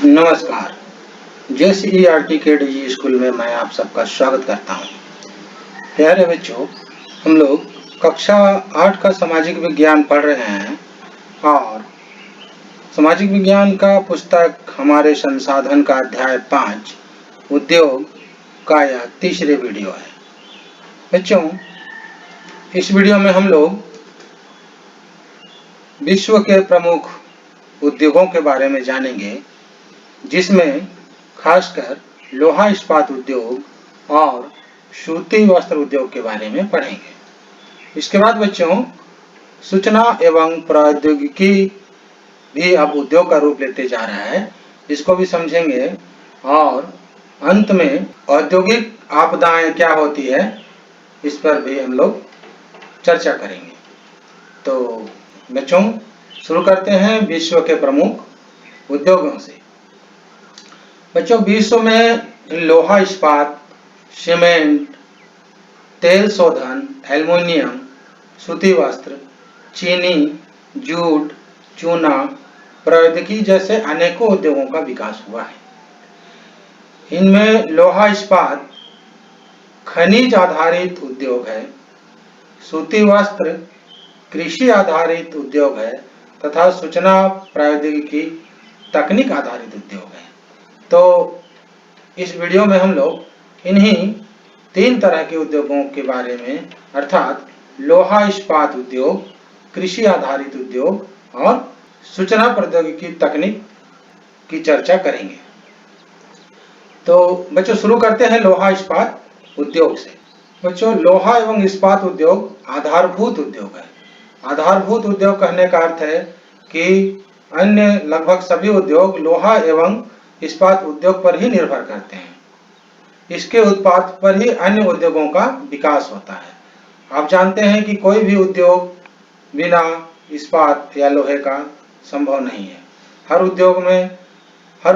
नमस्कार। JCERT के डिजी school में मैं आप सबका स्वागत करता हूँ। प्यारे बच्चों, हम लोग कक्षा 8 का सामाजिक विज्ञान पढ़ रहे हैं और सामाजिक विज्ञान का पुस्तक हमारे संसाधन का अध्याय 5 उद्योग का यह तीसरे वीडियो है। बच्चों, इस वीडियो में हम लोग विश्व के प्रमुख उद्योगों के बारे में जानेंगे, जिसमें खासकर लोहा इस्पात उद्योग और सूती वस्त्र उद्योग के बारे में पढ़ेंगे। इसके बाद बच्चों, सूचना एवं प्रौद्योगिकी भी अब उद्योग का रूप लेते जा रहा है, इसको भी समझेंगे और अंत में औद्योगिक आपदाएं क्या होती है इस पर भी हम लोग चर्चा करेंगे। तो बच्चों, शुरू करते हैं विश्व के प्रमुख उद्योगों से। बच्चों, विश्व में लोहा इस्पात, सीमेंट, तेल शोधन, एल्युमिनियम, सूती वस्त्र, चीनी, जूट, चूना, प्रौद्योगिकी जैसे अनेकों उद्योगों का विकास हुआ है। इनमें लोहा इस्पात खनिज आधारित उद्योग है, सूती वस्त्र कृषि आधारित उद्योग है तथा सूचना प्रौद्योगिकी तकनीक आधारित उद्योग है। तो इस वीडियो में हम लोग इन्हीं 3 तरह के उद्योगों के बारे में, अर्थात लोहा इस्पात उद्योग, कृषि आधारित उद्योग और सूचना प्रौद्योगिकी तकनीक की चर्चा करेंगे। तो बच्चों, शुरू करते हैं लोहा इस्पात उद्योग से। बच्चों, लोहा एवं इस्पात उद्योग आधारभूत उद्योग है। आधारभूत उद्योग कहने का अर्थ है कि अन्य लगभग सभी उद्योग लोहा एवं इस्पात उद्योग पर ही निर्भर करते हैं। इसके उत्पाद पर ही अन्य उद्योगों का विकास होता है। आप जानते हैं कि कोई भी उद्योग बिना इस्पात या लोहे का संभव नहीं है। हर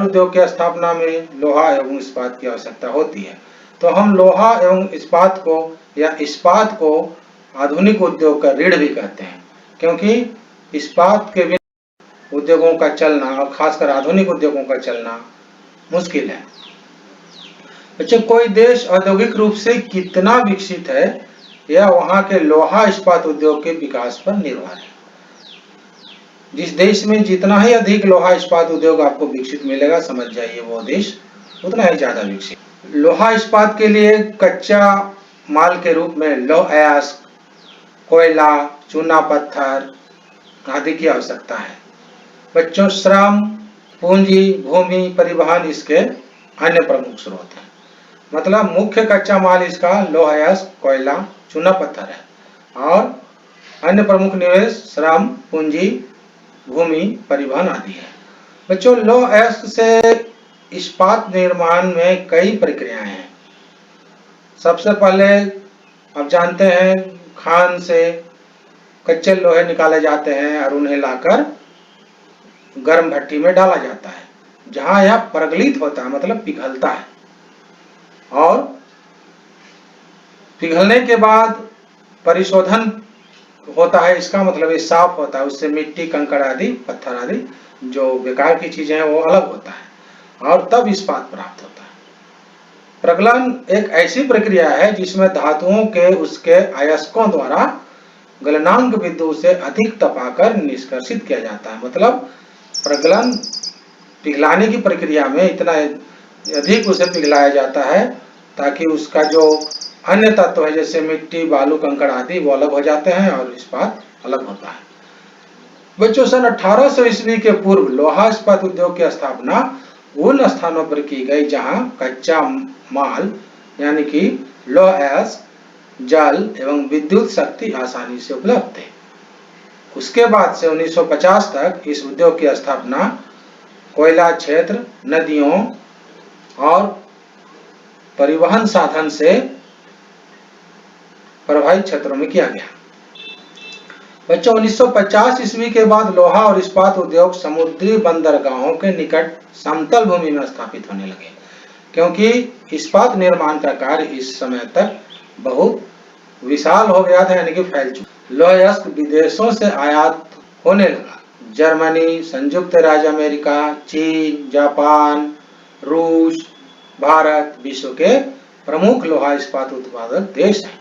उद्योग की स्थापना में लोहा एवं इस्पात की आवश्यकता होती है। तो हम लोहा एवं इस्पात को या इस्पात को आधुनिक उद्योग का रीढ़ भी कहते हैं, क्योंकि इस्पात के बिना उद्योगों का चलना और खासकर आधुनिक उद्योगों का चलना मुश्किल है। बच्चों, कोई देश औद्योगिक रूप से कितना विकसित है यह वहां के लोहा इस्पात उद्योग के विकास पर निर्भर है। जिस देश में जितना ही अधिक लोहा इस्पात उद्योग आपको विकसित मिलेगा, समझ जाइए वो देश उतना ही ज्यादा विकसित। लोहा इस्पात के लिए कच्चा माल के रूप में लौह अयस्क, कोयला, चूना पत्थर आदि की आवश्यकता है। बच्चों, श्रम, पूंजी, भूमि, परिवहन इसके अन्य प्रमुख स्रोत हैं। मतलब मुख्य कच्चा माल इसका लौह अयस्क, कोयला, चूना पत्थर है और अन्य प्रमुख निवेश श्रम, पूंजी, भूमि, परिवहन आदि है। बच्चों, लौह अयस्क से इस्पात निर्माण में कई प्रक्रियाएं हैं। सबसे पहले आप जानते हैं, खान से कच्चे लोहे निकाले जाते हैं और उन्हें लाकर गर्म भट्टी में डाला जाता है, जहां यह प्रगलित होता है, मतलब पिघलता है। और पिघलने के बाद परिशोधन होता है। इसका मतलब ये साफ होता है, उससे मिट्टी, कंकड़ आदि, पत्थर आदि जो बेकार की चीजें हैं वो अलग होता है और तब इस्पात प्राप्त होता है। प्रगलन एक ऐसी प्रक्रिया है जिसमें धातुओं के उसके अयस्कों द्वारा गलनांक बिंदु से अधिक तपाकर निष्कर्षित किया जाता है। मतलब प्रगलन पिघलाने की प्रक्रिया में इतना अधिक उसे पिघलाया जाता है ताकि उसका जो अन्य तत्व है, जैसे मिट्टी, बालू, कंकड़ आदि, वो अलग हो जाते हैं और इस्पात अलग होता है। बच्चों, सन 1800 ईस्वी के पूर्व लोहा इस्पात उद्योग की स्थापना उन स्थानों पर की गई जहां कच्चा माल यानी कि लौह अयस्क, जल एवं विद्युत शक्ति आसानी से उपलब्ध थे। उसके बाद से 1950 तक इस उद्योग की स्थापना कोयला क्षेत्र, नदियों और परिवहन साधन से प्रभावित क्षेत्रों में किया गया। बच्चों, 1950 ईस्वी के बाद लोहा और इस्पात उद्योग समुद्री बंदरगाहों के निकट समतल भूमि में स्थापित होने लगे, क्योंकि इस्पात निर्माण का कार्य इस समय तक बहुत विशाल हो गया था, यानी कि फैल चुका। लौह अयस्क विदेशों से आयात होने लगा, जर्मनी, संयुक्त राज्य अमेरिका, चीन, जापान, रूस, भारत विश्व के प्रमुख लोहा इस्पात उत्पादक देश हैं।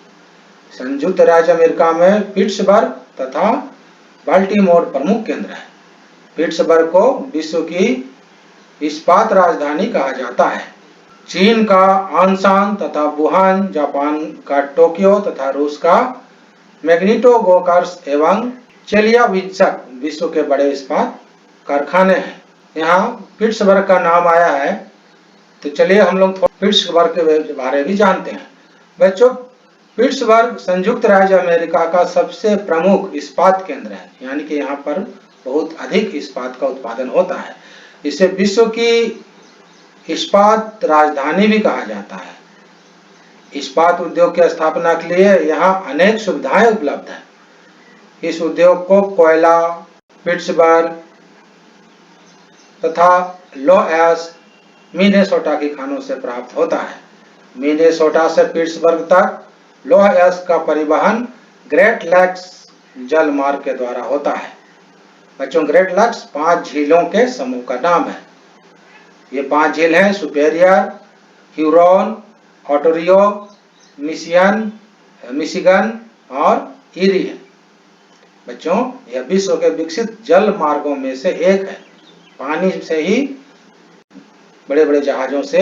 संयुक्त राज्य अमेरिका में पिट्सबर्ग तथा बाल्टीमोर प्रमुख केंद्र है। पिट्सबर्ग को विश्व की इस्पात राजधानी कहा जाता है। चीन का आनसान तथा वुहान, जापान का टोक्यो तथा रूस का मैग्निटोगोर्स्क एवं चेलियाबिंस्क विश्व के बड़े इस्पात कारखाने हैं। यहाँ पिट्सबर्ग का नाम आया है, तो चलिए हम लोग पिट्सबर्ग के बारे में जानते हैं। बच्चों, पिट्सबर्ग संयुक्त राज्य अमेरिका का सबसे प्रमुख इस्पात केंद्र है, यानी कि यहाँ पर बहुत अधिक इस्पात का उत्पादन होता है। इसे विश्व की इस्पात राजधानी भी कहा जाता है। इस्पात उद्योग की स्थापना के लिए यहाँ अनेक सुविधाएं उपलब्ध हैं। इस उद्योग को कोयला पिट्सबर्ग तथा लोएस मिनेसोटा की खानों से प्राप्त होता है। मिनेसोटा से पिट्सबर्ग तक लोएस का परिवहन ग्रेट लेक्स जल मार्ग के द्वारा होता है। बच्चों, ग्रेट लेक्स 5 झीलों के समूह का नाम है। ये 5 झील हैं सुपेरियर, ह्यूरॉन, ओंटारियो, मिशिगन और ईरी है। बच्चों, यह विश्व के विकसित जल मार्गों में से एक है। पानी से ही बड़े बड़े जहाजों से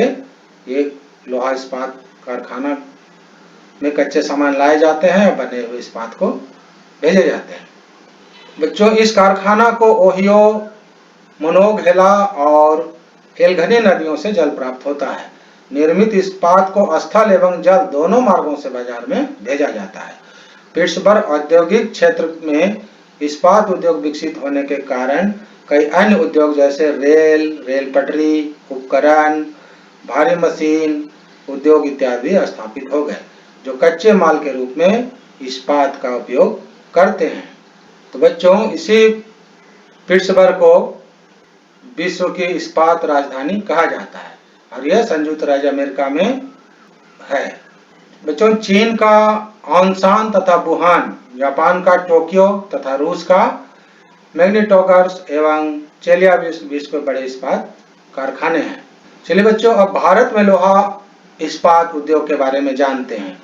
ये लोहा इस्पात कारखाना में कच्चे सामान लाए जाते हैं और बने हुए इस्पात को भेजे जाते हैं। बच्चों, इस कारखाना को ओहियो, मोनोंगेला और एल्गनी नदियों से जल प्राप्त होता है। निर्मित इस्पात को स्थल एवं जल दोनों मार्गों से बाजार में भेजा जाता है। पिट्सबर्ग औद्योगिक क्षेत्र में इस्पात उद्योग विकसित होने के कारण कई अन्य उद्योग जैसे रेल पटरी, उपकरण, भारी मशीन उद्योग इत्यादि स्थापित हो गए, जो कच्चे माल के रूप में इस्पात का उपयोग करते हैं। तो बच्चों, इसी पिट्सबर्ग को विश्व की इस्पात राजधानी कहा जाता है और यह संयुक्त राज्य अमेरिका में है। बच्चों, चीन का आनसान तथा वुहान, जापान का टोक्यो तथा रूस का मैग्निटोगोर्स्क एवं चेलियाबिंस्क विश्व के बड़े इस्पात कारखाने हैं। चलिए बच्चों, अब भारत में लोहा इस्पात उद्योग के बारे में जानते हैं।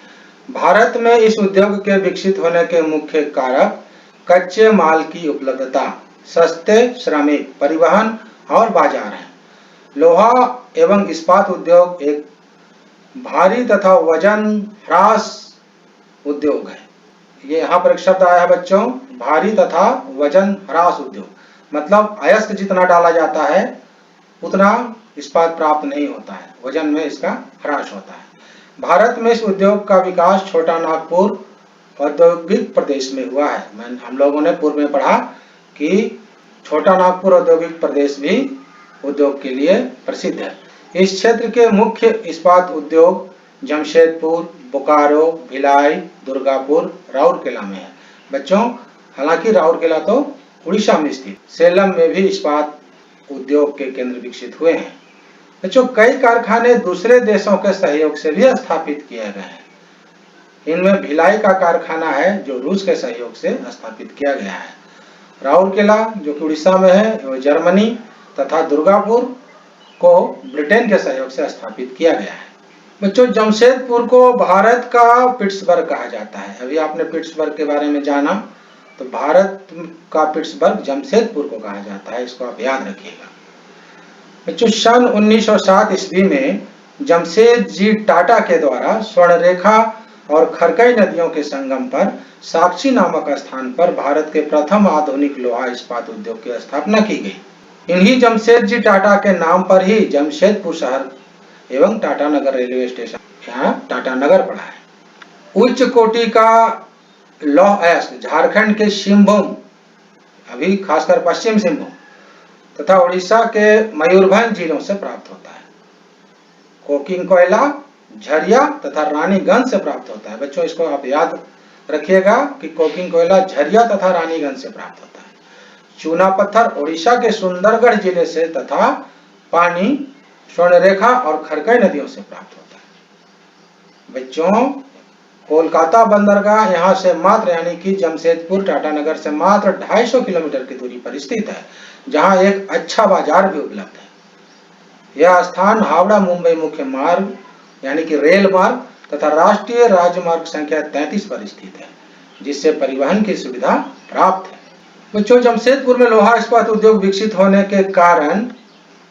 भारत में इस उद्योग के विकसित होने के मुख्य कारक कच्चे माल की उपलब्धता, सस्ते श्रमिक परिवहन और बाजार हैं। लोहा एवं इस्पात उद्योग एक भारी तथा वजन ह्रास उद्योग है। ये यहाँ पर एक शब्द आया है बच्चों, भारी तथा वजन ह्रास उद्योग, मतलब अयस्क जितना डाला जाता है उतना इस्पात प्राप्त नहीं होता है, वजन में इसका ह्रास होता है। भारत में इस उद्योग का विकास छोटा नागपुर औद्योगिक प्रदेश में हुआ है। हम लोगों ने पूर्व में पढ़ा कि छोटा नागपुर औद्योगिक प्रदेश भी उद्योग के लिए प्रसिद्ध है। इस क्षेत्र के मुख्य इस्पात उद्योग जमशेदपुर, बोकारो, भिलाई, दुर्गापुर, राउरकेला में है। बच्चों, हालांकि राउरकेला तो उड़ीसा में स्थित, सेलम में भी इस्पात उद्योग के केंद्र विकसित हुए हैं। बच्चों, कई कारखाने दूसरे देशों के सहयोग से भी स्थापित किए गए हैं। इनमें भिलाई का कारखाना है जो रूस के सहयोग से स्थापित किया गया है। राउरकेला जो कि उड़ीसा में है, वो जर्मनी तथा दुर्गापुर को ब्रिटेन के सहयोग से स्थापित किया गया है। बच्चों, जमशेदपुर को भारत का पिट्सबर्ग कहा जाता है। अभी आपने पिट्सबर्ग के बारे में जाना, तो भारत का पिट्सबर्ग जमशेदपुर को कहा जाता है, इसको आप याद रखिएगा। बच्चों, सन 1907 ईस्वी में जमशेदजी टाटा के द्वारा स्वर्णरेखा और खरकई नदियों के संगम पर साक्षी नामक स्थान पर भारत के प्रथम आधुनिक लोहा इस्पात उद्योग की स्थापना की गई। इन्हीं जमशेदजी टाटा के नाम पर ही जमशेदपुर शहर एवं टाटा नगर रेलवे स्टेशन, यहाँ टाटा नगर पड़ा है। उच्च कोटि का लौह अयस्क झारखंड के सिंहभूम, अभी खासकर पश्चिम सिंहभूम तथा उड़ीसा के मयूरभंज जिलों से प्राप्त होता है। कोकिंग कोयला झरिया तथा रानीगंज से प्राप्त होता है। बच्चों, इसको आप याद रखिएगा कि कोकिंग कोयला झरिया तथा रानीगंज से प्राप्त होता है। चूना पत्थर उड़ीसा के सुंदरगढ़ जिले से तथा पानी स्वर्णरेखा और खरकई नदियों से प्राप्त होता है। बच्चों, कोलकाता बंदरगाह यहाँ से मात्र यानी कि जमशेदपुर टाटानगर से मात्र 250 किलोमीटर की दूरी पर स्थित है, जहाँ एक अच्छा बाजार भी उपलब्ध है। यह स्थान हावड़ा मुंबई मुख्य मार्ग यानी कि रेल मार्ग तथा राष्ट्रीय राजमार्ग संख्या 33 पर स्थित है, जिससे परिवहन की सुविधा प्राप्त है। बच्चों, जमशेदपुर में लोहा इस्पात उद्योग विकसित होने के कारण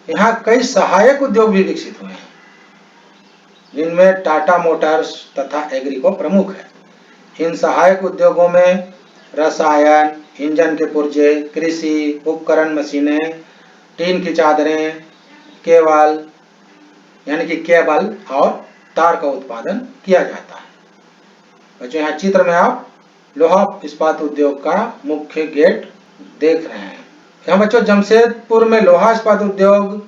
यहाँ कई सहायक उद्योग भी विकसित हुए हैं, जिनमें टाटा मोटर्स तथा एग्रीको प्रमुख है। इन सहायक उद्योगों में रसायन, इंजन के पुर्जे, कृषि उपकरण, मशीनें, टीन की चादरें, केबल यानी कि केबल और तार का उत्पादन किया जाता है। बच्चों, यहाँ चित्र में आप लोहा इस्पात उद्योग का मुख्य गेट देख रहे हैं। यहाँ बच्चों जमशेदपुर में लोहा इस्पात उद्योग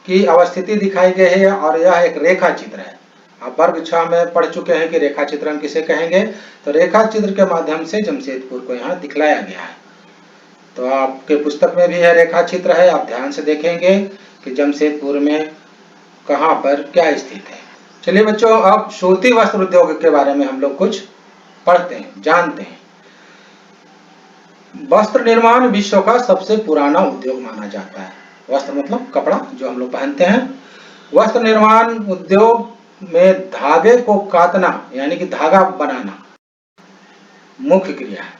की अवस्थिति दिखाई गई है और यह एक रेखा चित्र है। आप वर्ग 6 में पढ़ चुके हैं कि रेखा चित्रण किसे कहेंगे, तो रेखा चित्र के माध्यम से जमशेदपुर को यहाँ दिखलाया गया है। तो आपके पुस्तक में भी यह रेखा चित्र है, आप ध्यान से देखेंगे कि जमशेदपुर में कहाँ पर क्या स्थित है। चलिए बच्चों, अब सूती वस्त्र उद्योग के बारे में हम लोग कुछ पढ़ते हैं, जानते हैं। वस्त्र निर्माण विश्व का सबसे पुराना उद्योग माना जाता है। वस्त्र मतलब कपड़ा जो हम लोग पहनते हैं। वस्त्र निर्माण उद्योग में धागे को काटना यानी कि धागा बनाना मुख्य क्रिया है।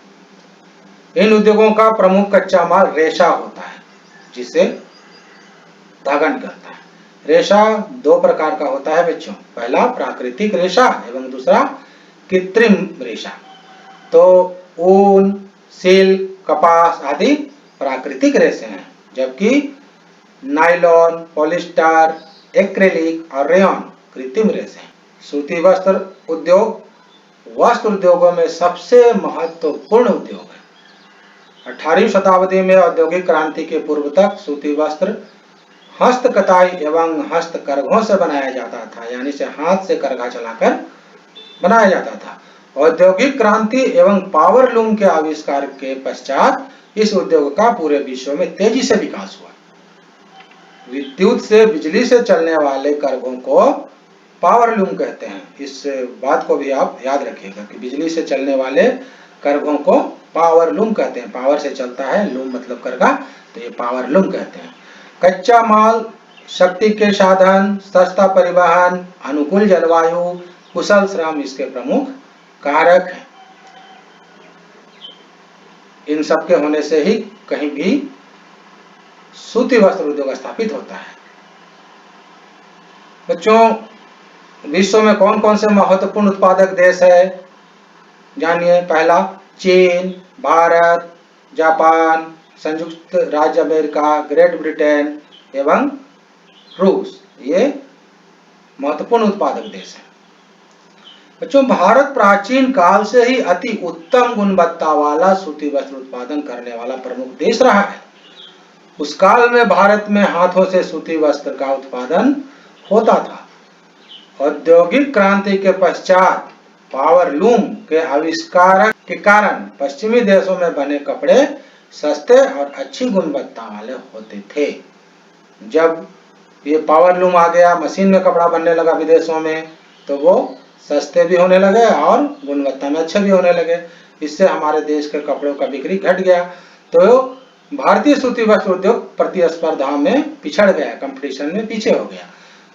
इन उद्योगों का प्रमुख कच्चा माल रेशा होता है, जिससे धागा निकलता है। रेशा दो प्रकार का होता है बच्चों, पहला प्राकृतिक रेशा एवं दूसरा कृत्रिम रेशा। तो ऊन, सिल्क, कपास आदि प्राकृतिक रेशे हैं, जबकि नायलॉन, पॉलिस्टर, एक्रेलिक और रेयन कृत्रिम रेशे हैं। सूती वस्त्र उद्योग वस्त्र उद्योगों में सबसे महत्वपूर्ण उद्योग है। 18वीं शताब्दी में औद्योगिक क्रांति के पूर्व तक सूती वस्त्र हस्तकताई एवं हस्तकरघों से बनाया जाता था, यानी से हाथ से करघा चलाकर बनाया जाता था। औद्योगिक क्रांति एवं पावर लूम के आविष्कार के पश्चात इस उद्योग का पूरे विश्व में तेजी से विकास हुआ। विद्युत से, बिजली से चलने वाले करघों को पावर लूम कहते हैं। इस बात को भी आप याद रखिएगा कि बिजली से चलने वाले करघों को पावर लूम कहते हैं। पावर से चलता है, लूम मतलब करघा, तो ये पावर लूम कहते हैं। कच्चा माल, शक्ति के साधन, सस्ता परिवहन, अनुकूल जलवायु, कुशल श्रम इसके प्रमुख कारक हैं। इन सब के होने से ही कहीं भी सूती वस्त्र उद्योग स्थापित होता है। बच्चों, विश्व में कौन कौन से महत्वपूर्ण उत्पादक देश है, जानिए। पहला चीन, भारत, जापान, संयुक्त राज्य अमेरिका, ग्रेट ब्रिटेन एवं रूस, ये महत्वपूर्ण उत्पादक देश हैं। बच्चों, भारत प्राचीन काल से ही अति उत्तम गुणवत्ता वाला सूती वस्त्र उत्पादन करने वाला प्रमुख देश रहा है। उस काल में भारत में हाथों से सूती वस्त्र का उत्पादन होता था। औद्योगिक क्रांति के पश्चात पावर लूम के आविष्कार के कारण पश्चिमी देशों में बने कपड़े सस्ते और अच्छी गुणवत्ता वाले होते थे। जब ये पावर लूम आ गया, मशीन में कपड़ा बनने लगा विदेशों में, तो वो सस्ते भी होने लगे और गुणवत्ता में अच्छे भी होने लगे। इससे हमारे देश के कपड़ों का बिक्री घट गया। तो भारतीय सूती वस्त्र उद्योग प्रतिस्पर्धा में पिछड़ गया, कंपटीशन में पीछे हो गया।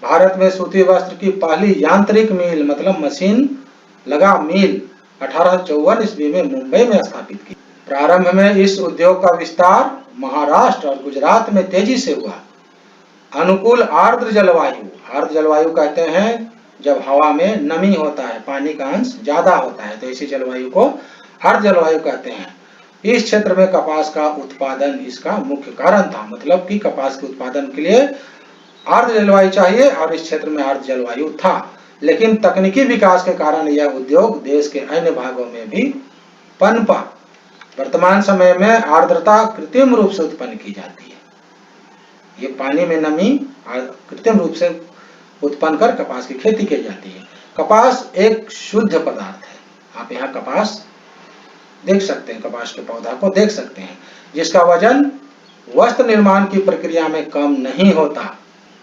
भारत में सूती वस्त्र की पहली यांत्रिक मिल मतलब मशीन लगा मिल 1854 ईस्वी में मुंबई में स्थापित की। प्रारंभ में इस उद्योग का विस्तार महाराष्ट्र और गुजरात में तेजी से हुआ। अनुकूल आर्द्र जलवायु, आर्द्र जलवायु कहते हैं जब हवा में नमी होता है, पानी का अंश ज्यादा होता है, तो इसी जलवायु को आर्द्र जलवायु कहते हैं। इस क्षेत्र में कपास का उत्पादन इसका मुख्य कारण था, मतलब कि कपास के उत्पादन के लिए आर्द्र जलवायु चाहिए और इस क्षेत्र में आर्द्र जलवायु था। लेकिन तकनीकी विकास के कारण यह उद्योग देश के अन्य भागों में भी पनपा। वर्तमान समय में आर्द्रता कृत्रिम रूप से उत्पन्न की जाती है। ये पानी में नमी कृत्रिम रूप से उत्पन्न कर कपास की खेती की जाती है। कपास एक शुद्ध पदार्थ है। आप यहाँ कपास देख सकते हैं, कपास के पौधा को देख सकते हैं, जिसका वजन वस्त्र निर्माण की प्रक्रिया में कम नहीं होता,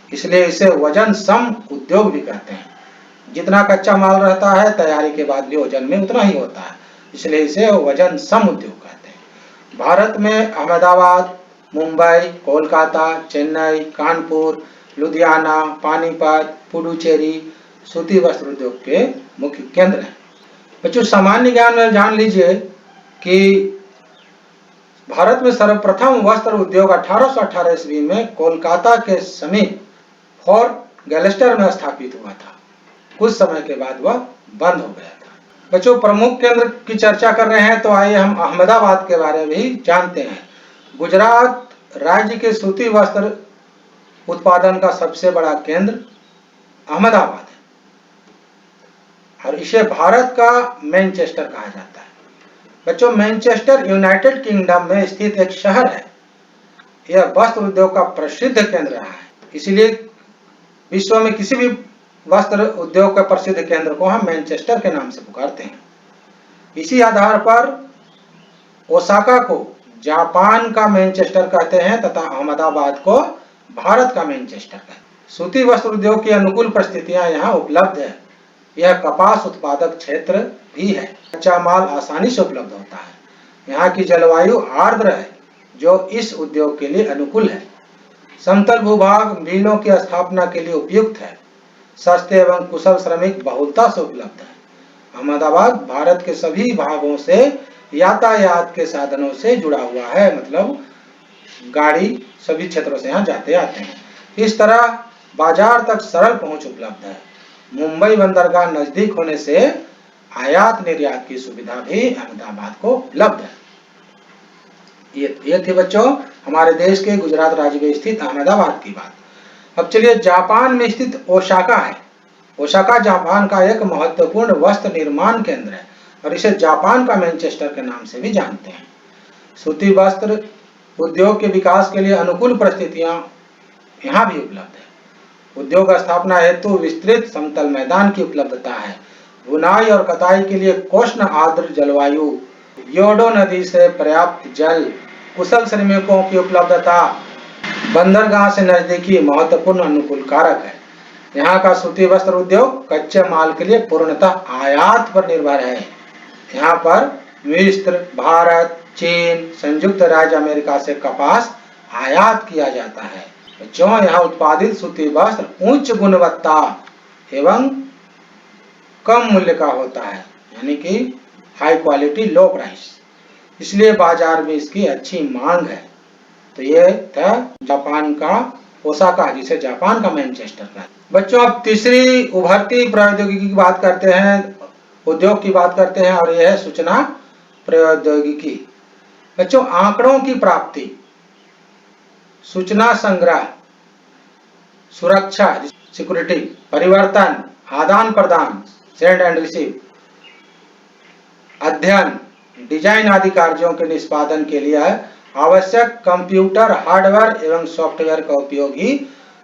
इसलिए इसे वजन सम उद्योग भी कहते हैं। जितना कच्चा माल रहता है तैयारी के बाद भी वजन में उतना ही होता है, इसलिए इसे वजन सम उद्योग कहते हैं। भारत में अहमदाबाद, मुंबई, कोलकाता, चेन्नई, कानपुर, लुधियाना, पानीपत, पुडुचेरी सूती वस्त्र उद्योग के मुख्य केंद्र हैं। बच्चों सामान्य ज्ञान में जान लीजिए कि भारत में सर्वप्रथम वस्त्र उद्योग 1818 ईस्वी में कोलकाता के समीप फोर्ट गैलेस्टर में स्थापित हुआ था। कुछ समय के बाद वह बंद हो गया था। बच्चों प्रमुख केंद्र की चर्चा कर रहे हैं तो आइए हम अहमदाबाद के बारे में भी जानते हैं। गुजरात राज्य के सूती वस्त्र उत्पादन का सबसे बड़ा केंद्र अहमदाबाद है और इसे भारत का मैनचेस्टर कहा जाता है। बच्चों मैनचेस्टर यूनाइटेड किंगडम में स्थित एक शहर है। यह वस्त्र उद्योग का प्रसिद्ध केंद्र रहा है, इसलिए विश्व में किसी भी वस्त्र उद्योग का प्रसिद्ध केंद्र को हम मैनचेस्टर के नाम से पुकारते हैं। इसी आधार पर ओसाका को जापान का मैनचेस्टर कहते हैं तथा अहमदाबाद को भारत का मैनचेस्टर कहते हैं। सूती वस्त्र उद्योग की अनुकूल परिस्थितियां यहाँ उपलब्ध है। यह कपास उत्पादक क्षेत्र भी है। कच्चा माल आसानी से उपलब्ध होता है। यहाँ की जलवायु आर्द्र है जो इस उद्योग के लिए अनुकूल है। समतल भूभाग मिलों की स्थापना के लिए उपयुक्त है। सस्ते एवं कुशल श्रमिक बहुलता से उपलब्ध है। अहमदाबाद भारत के सभी भागों से यातायात के साधनों से जुड़ा हुआ है, मतलब गाड़ी सभी क्षेत्रों से यहाँ जाते आते हैं। इस तरह बाजार तक सरल पहुंच उपलब्ध है। मुंबई बंदरगाह नजदीक होने से आयात निर्यात की सुविधा भी अहमदाबाद को उपलब्ध है। ये थी बच्चों हमारे देश के गुजरात राज्य में स्थित अहमदाबाद की बात। अब चलिए जापान में स्थित ओसाका है। ओसाका जापान का एक महत्वपूर्ण वस्त्र निर्माण केंद्र है और इसे जापान का मैनचेस्टर के नाम से भी जानते हैं। सूती वस्त्र उद्योग के विकास के लिए अनुकूल परिस्थितियां यहाँ भी उपलब्ध है। उद्योग स्थापना हेतु विस्तृत समतल मैदान की उपलब्धता है। बुनाई और कताई के लिए उष्ण आर्द्र जलवायु, योडो नदी से पर्याप्त जल, कुशल श्रमिकों की उपलब्धता, बंदरगाह से नजदीकी महत्वपूर्ण अनुकूल कारक है। यहाँ का सूती वस्त्र उद्योग कच्चे माल के लिए पूर्णतः आयात पर निर्भर है। यहाँ पर मिस्र, भारत, चीन, संयुक्त राज्य अमेरिका से कपास आयात किया जाता है। बच्चों यहाँ उत्पादित सूती वस्त्र उच्च गुणवत्ता एवं कम मूल्य का होता है, यानी कि हाई क्वालिटी लो प्राइस, इसलिए बाजार में इसकी अच्छी मांग है। तो ये था जापान का ओसाका, जिसे जापान का मैनचेस्टर का। बच्चों अब तीसरी उभरती प्रौद्योगिकी की बात करते हैं, उद्योग की बात करते हैं और यह है सूचना प्रौद्योगिकी। बच्चों आंकड़ों की प्राप्ति, सूचना संग्रह, सुरक्षा सिक्योरिटी, परिवर्तन, आदान प्रदान सेंड एंड रिसीव, अध्ययन, डिजाइन आदि कार्यों के निष्पादन के लिए आवश्यक कंप्यूटर हार्डवेयर एवं सॉफ्टवेयर का उपयोग ही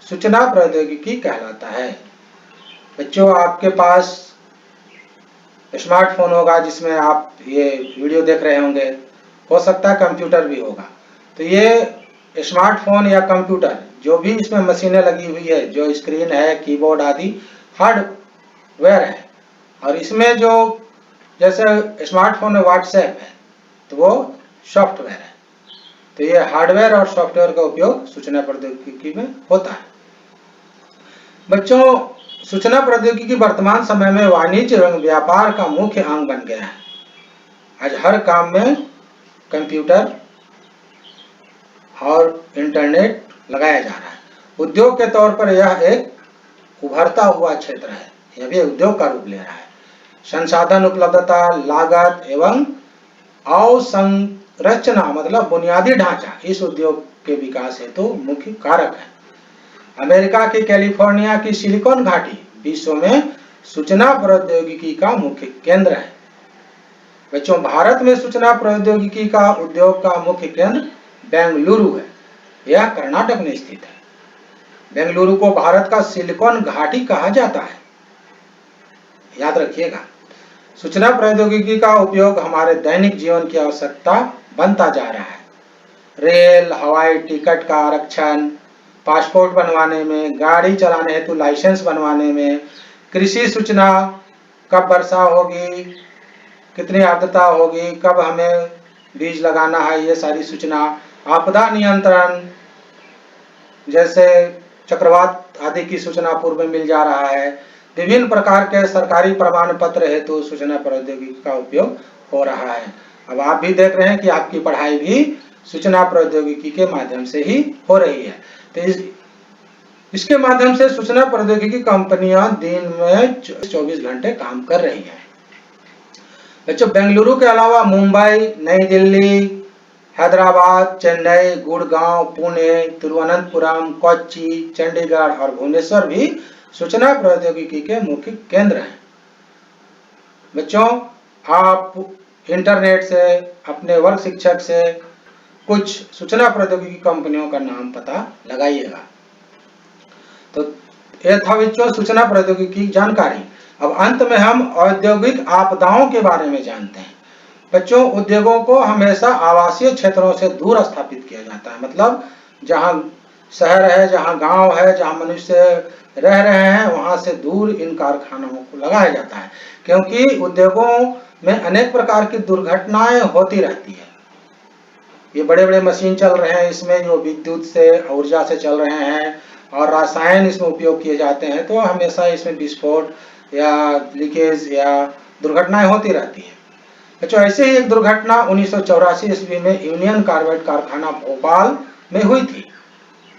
सूचना प्रौद्योगिकी कहलाता है। बच्चों आपके पास स्मार्टफोन होगा जिसमें आप ये वीडियो देख रहे होंगे, हो सकता है कंप्यूटर भी होगा। तो ये स्मार्टफोन या कंप्यूटर जो भी इसमें मशीनें लगी हुई है, जो स्क्रीन है, कीबोर्ड आदि हार्डवेयर है, और इसमें जो जैसे स्मार्टफोन में व्हाट्सएप है तो वो सॉफ्टवेयर है। तो ये हार्डवेयर और सॉफ्टवेयर का उपयोग सूचना प्रौद्योगिकी में होता है। बच्चों सूचना प्रौद्योगिकी वर्तमान समय में वाणिज्य एवं व्यापार का मुख्य अंग बन गया है। आज हर काम में कंप्यूटर और इंटरनेट लगाया जा रहा है। उद्योग के तौर पर यह एक उभरता हुआ क्षेत्र है, यह भी उद्योग का रूप ले रहा है। संसाधन उपलब्धता, लागत एवं अवसंरचना मतलब बुनियादी ढांचा इस उद्योग के विकास हेतु मुख्य कारक है। अमेरिका की कैलिफोर्निया की सिलिकॉन घाटी विश्व में सूचना प्रौद्योगिकी का मुख्य केंद्र है। बच्चों भारत में सूचना प्रौद्योगिकी का उद्योग का मुख्य केंद्र बेंगलुरु है। यह कर्नाटक में स्थित है। बेंगलुरु को भारत का सिलिकॉन घाटी कहा जाता है, याद रखिएगा। सूचना प्रौद्योगिकी का उपयोग हमारे दैनिक जीवन की आवश्यकता बनता जा रहा है। रेल, हवाई टिकट का आरक्षण, पासपोर्ट बनवाने में, गाड़ी चलाने हेतु लाइसेंस बनवाने में, कृषि सूचना, कब वर्षा होगी, कितनी आर्द्रता होगी, कब हमें बीज लगाना है, ये सारी सूचना। आपदा नियंत्रण, जैसे चक्रवात आदि की सूचना पूर्व में मिल जा रहा है। विभिन्न प्रकार के सरकारी प्रमाण पत्र हेतु सूचना प्रौद्योगिकी का उपयोग हो रहा है। अब आप भी देख रहे हैं कि आपकी पढ़ाई भी सूचना प्रौद्योगिकी के माध्यम से ही हो रही है। तो इसके माध्यम से सूचना प्रौद्योगिकी कंपनियां दिन में 24 घंटे काम कर रही हैं। बच्चों, बेंगलुरु के अलावा मुंबई, नई दिल्ली, हैदराबाद, चेन्नई, गुड़गांव, पुणे, तिरुवनंतपुरम, कोच्चि, चंडीगढ़ और भुवनेश्वर भी सूचना प्रौद्योगिकी के मुख्य केंद्र हैं। बच्चों, आप इंटरनेट से, अपने वर्ग शिक्षक से कुछ सूचना प्रौद्योगिकी कंपनियों का नाम पता लगाइएगा। तो यह था बच्चों सूचना प्रौद्योगिकी की जानकारी। अब अंत में हम औद्योगिक आपदाओं के बारे में जानते हैं। बच्चों, उद्योगों को हमेशा आवासीय क्षेत्रों से दूर स्थापित किया जाता है। मतलब जहां शहर है, जहां गांव है, जहां मनुष्य रह रहे हैं, वहां से दूर इन कारखानों को लगाया जाता है, क्योंकि उद्योगों में अनेक प्रकार की दुर्घटनाएं होती रहती है। ये बड़े बड़े मशीन चल रहे हैं, इसमें जो विद्युत से, ऊर्जा से चल रहे हैं और रसायन इसमें उपयोग किए जाते हैं, तो हमेशा इसमें विस्फोट या लीकेज या दुर्घटनाएं होती रहती हैं। अच्छा, ऐसे ही एक दुर्घटना 1984 ईस्वी में यूनियन कार्बाइड कारखाना भोपाल में हुई थी,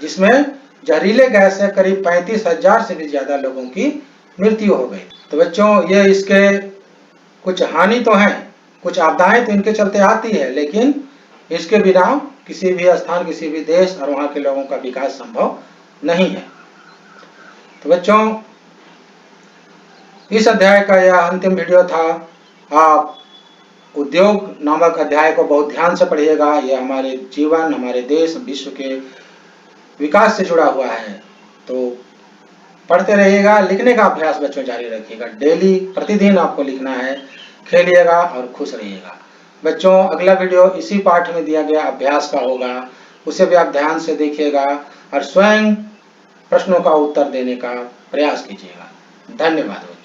जिसमें जहरीले गैस से करीब 35,000 से भी ज्यादा लोगों की मृत्यु हो गई। तो बच्चों, ये इसके कुछ हानि तो हैं, कुछ आपदाएं तो इनके चलते आती है, लेकिन इसके बिना किसी भी स्थान, किसी भी देश और वहां के लोगों का विकास संभव नहीं है। तो बच्चों, इस अध्याय का यह अंतिम वीडियो था। आप उद्योग नामक अध्याय को बहुत ध्यान से पढ़िएगा। यह हमारे जीवन, हमारे देश, विश्व के विकास से जुड़ा हुआ है। तो पढ़ते रहिएगा। लिखने का अभ्यास बच्चों जारी रखिएगा। डेली, प्रतिदिन आपको लिखना है। खेलिएगा और खुश रहिएगा। बच्चों, अगला वीडियो इसी पाठ में दिया गया अभ्यास का होगा, उसे भी आप ध्यान से देखिएगा और स्वयं प्रश्नों का उत्तर देने का प्रयास कीजिएगा। धन्यवाद।